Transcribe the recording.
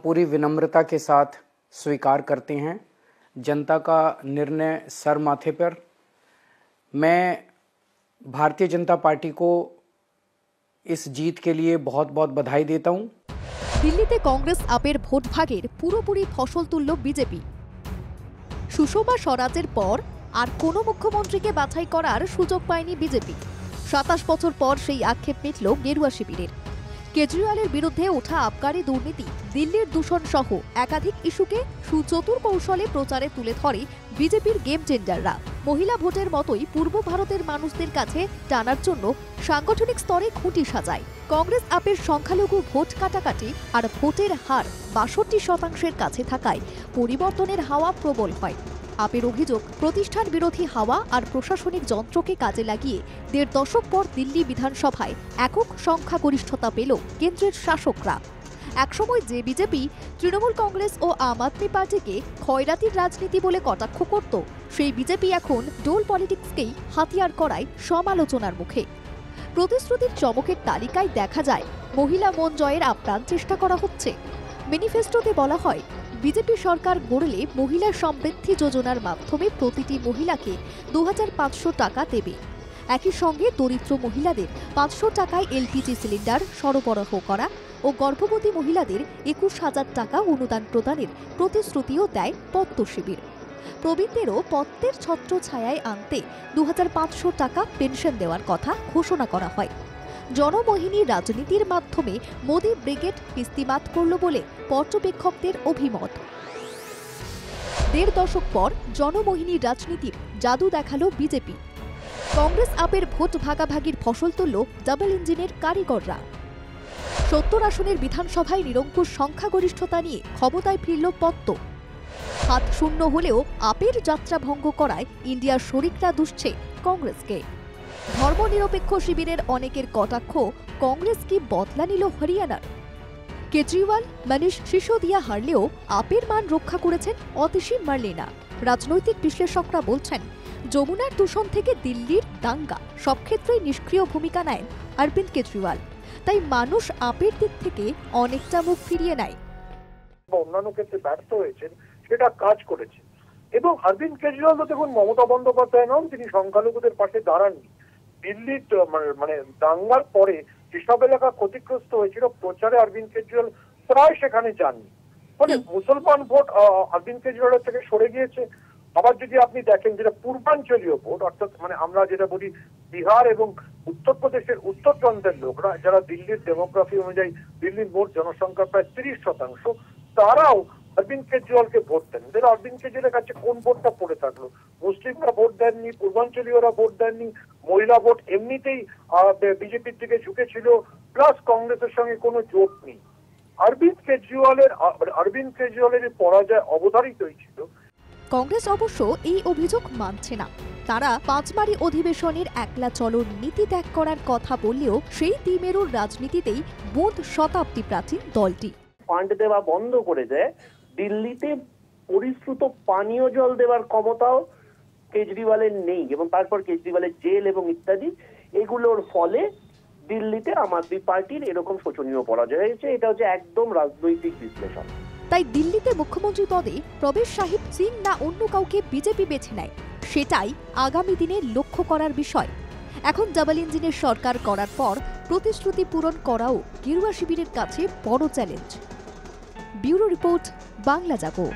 पूरी विनम्रता के साथ स्वीकार करते हैं जनता का निर्णय सर माथे पर। मैं भारतीय जनता पार्टी को इस जीत के लिए बहुत बहुत बधाई देता हूं। दिल्लीते कांग्रेस आपेर भोट भागेर पुरोपुरी फसल तुल्ल बीजेपी। सुषमा स्वराजेर पर আর কোনো মুখ্যমন্ত্রীকে বাছাই করার সুযোগ পায়নি বিজেপি। 27 বছর পর সেই আক্ষেপ মিটল গেরুয়া শিবিরের। কেজরিওয়ালের বিরুদ্ধে ওঠা আবগারি দুর্নীতি, দিল্লির দূষণ সহ একাধিক ইস্যুকে সুচতুর কৌশলে প্রচারে তুলে ধরে বিজেপির গেম চেঞ্জাররা। মহিলা ভোটের মতোই পূর্ব ভারতের মানুষদের কাছে টানার জন্য সাংগঠনিক স্তরে খুঁটি সাজায়। কংগ্রেস আপের সংখ্যালঘু ভোট কাটাকাটি আর ভোটের হার ৬২% কাছে থাকায় পরিবর্তনের হাওয়া প্রবল হয়। আপের অভিযোগ, প্রতিষ্ঠান বিরোধী হাওয়া আর প্রশাসনিক যন্ত্রকে কাজে লাগিয়ে ১.৫ দশক পর দিল্লি বিধানসভায় একক সংখ্যাগরিষ্ঠতা পেল কেন্দ্রের শাসকরা। একসময় যে বিজেপি তৃণমূল কংগ্রেস ও আম আদমি পার্টিকে খয়রাতির রাজনীতি বলে কটাক্ষ করত, সেই বিজেপি এখন ডোল পলিটিক্সকেই হাতিয়ার করায় সমালোচনার মুখে। প্রতিশ্রুতির চমকের তালিকায় দেখা যায় মহিলা মন জয়ের আপ্রাণ চেষ্টা করা হচ্ছে। ম্যানিফেস্টোতে বলা হয়, বিজেপি সরকার গড়লে মহিলা সমৃদ্ধি যোজনার মাধ্যমে প্রতিটি মহিলাকে ২৫০০ টাকা দেবে। একই সঙ্গে দরিদ্র মহিলাদের ৫০০ টাকায় এলপিজি সিলিন্ডার সরবরাহ করা ও গর্ভবতী মহিলাদের ২১,০০০ টাকা অনুদান প্রদানের প্রতিশ্রুতিও দেয় পদ্ম শিবির। প্রবীণদেরও পদ্মের ছত্র ছায়ায় আনতে ২৫০০ টাকা পেনশন দেওয়ার কথা ঘোষণা করা হয়। জনমোহিনী রাজনীতির মাধ্যমে মোদি ব্রিগেড কিস্তিমাত করল বলে পর্যবেক্ষকদের অভিমত। ১.৫ দশক পর জনমোহিনী রাজনীতির জাদু দেখালো বিজেপি। কংগ্রেস আপের ভোট ভাগাভাগির ফসল তুলল ডাবল ইঞ্জিনের কারিগররা। ৭০ আসনের বিধানসভায় নিরঙ্কুশ সংখ্যাগরিষ্ঠতা নিয়ে ক্ষমতায় ফিরল পদ্ম। হাত শূন্য হলেও আপের যাত্রা ভঙ্গ করায় ইন্ডিয়ার শরিকরা দুষছে কংগ্রেসকে। ধর্মনিরপেক্ষ শিবিরের অনেকের কটাক্ষ, কংগ্রেস কি বদলা নিল হরিয়ানার? কেজরিওয়াল, মনীষ সিসোদিয়া হারলেও আপের মান রক্ষা করেছেন অতিশী মার্লেনা। রাজনৈতিক বিশ্লেষকরা বলছেন, যমুনার দূষণ থেকে দিল্লির দাঙ্গা সব ক্ষেত্রেই নিষ্ক্রিয় ভূমিকা নেন অরবিন্দ কেজরিওয়াল। তাই মানুষ আপের দিক থেকে অনেকটা মুখ ফিরিয়ে নেয়। অন্যান্য ক্ষেত্রে ব্যর্থ হয়েছেন, সেটা কাজ করেছে। এবং অরবিন্দ কেজরিওয়াল তো দেখুন মমতা বন্দ্যোপাধ্যায় নন, তিনি সংখ্যালঘুদের পাশে দাঁড়াননি। দিল্লির মানে দাঙ্গার পরে যেসব এলাকা ক্ষতিগ্রস্ত হয়েছিল, প্রচারে অরবিন্দ কেজরিওয়াল প্রায় সেখানে যাননি। ফলে মুসলমান ভোট অরবিন্দ কেজরিওয়ালের থেকে সরে গিয়েছে। আবার যদি আপনি দেখেন যেটা পূর্বাঞ্চলীয় ভোট, অর্থাৎ মানে আমরা যেটা বলি বিহার এবং উত্তরপ্রদেশের উত্তরপ্রান্তের লোকরা, যারা দিল্লির ডেমোগ্রাফি অনুযায়ী দিল্লির মোট জনসংখ্যা প্রায় ৩০%, তারাও অরবিন্দ কেজরিওয়ালকে ভোট দেন। অরবিন্দ কেজরিওয়ালের কাছে কোন ভোটটা পড়ে থাকলো? মুসলিমরা ভোট দেননি, পূর্বাঞ্চলীয়রা ভোট দেননি, মহিলা ভোট এমনিতেই বিজেপির দিকে ঝুঁকেছিল, প্লাস কংগ্রেসের সঙ্গে কোনো জোট নেই। অরবিন্দ কেজরিওয়ালের পরাজয় অবধারিত হয়েছিল। কংগ্রেস অবশ্য এই অভিযোগ মানছে না। তারা পাঁচবাড়ি অধিবেশনের একলা চলন নীতি ত্যাগ করার কথা বললেও সেই দ্বিমেরুর রাজনীতিতেই বোধ শতাব্দী প্রাচীন দলটি। ফান্ড দেওয়া বন্ধ করে দেয়। দিল্লিতে পরিশ্রুত পানীয় জল দেওয়ার ক্ষমতাও কেজরিওয়ালের নেই, এবং তারপর কেজরিওয়ালের জেল এবং ইত্যাদি, এগুলোর ফলে দিল্লিতে আম আদমি পার্টির এরকম শোচনীয় পরাজয় হয়েছে। এটা হচ্ছে একদম রাজনৈতিক বিশ্লেষণ। তাই দিল্লিতে মুখ্যমন্ত্রী পদে প্রবেশ সাহিব সিং না অন্য কাউকে বিজেপি বেছে নেয়, সেটাই আগামী দিনে লক্ষ্য করার বিষয়। এখন ডাবল ইঞ্জিনের সরকার করার পর প্রতিশ্রুতি পূরণ করাও গেরুয়া শিবিরের কাছে বড় চ্যালেঞ্জ। ব্যুরো রিপোর্ট, বাংলা জাগো।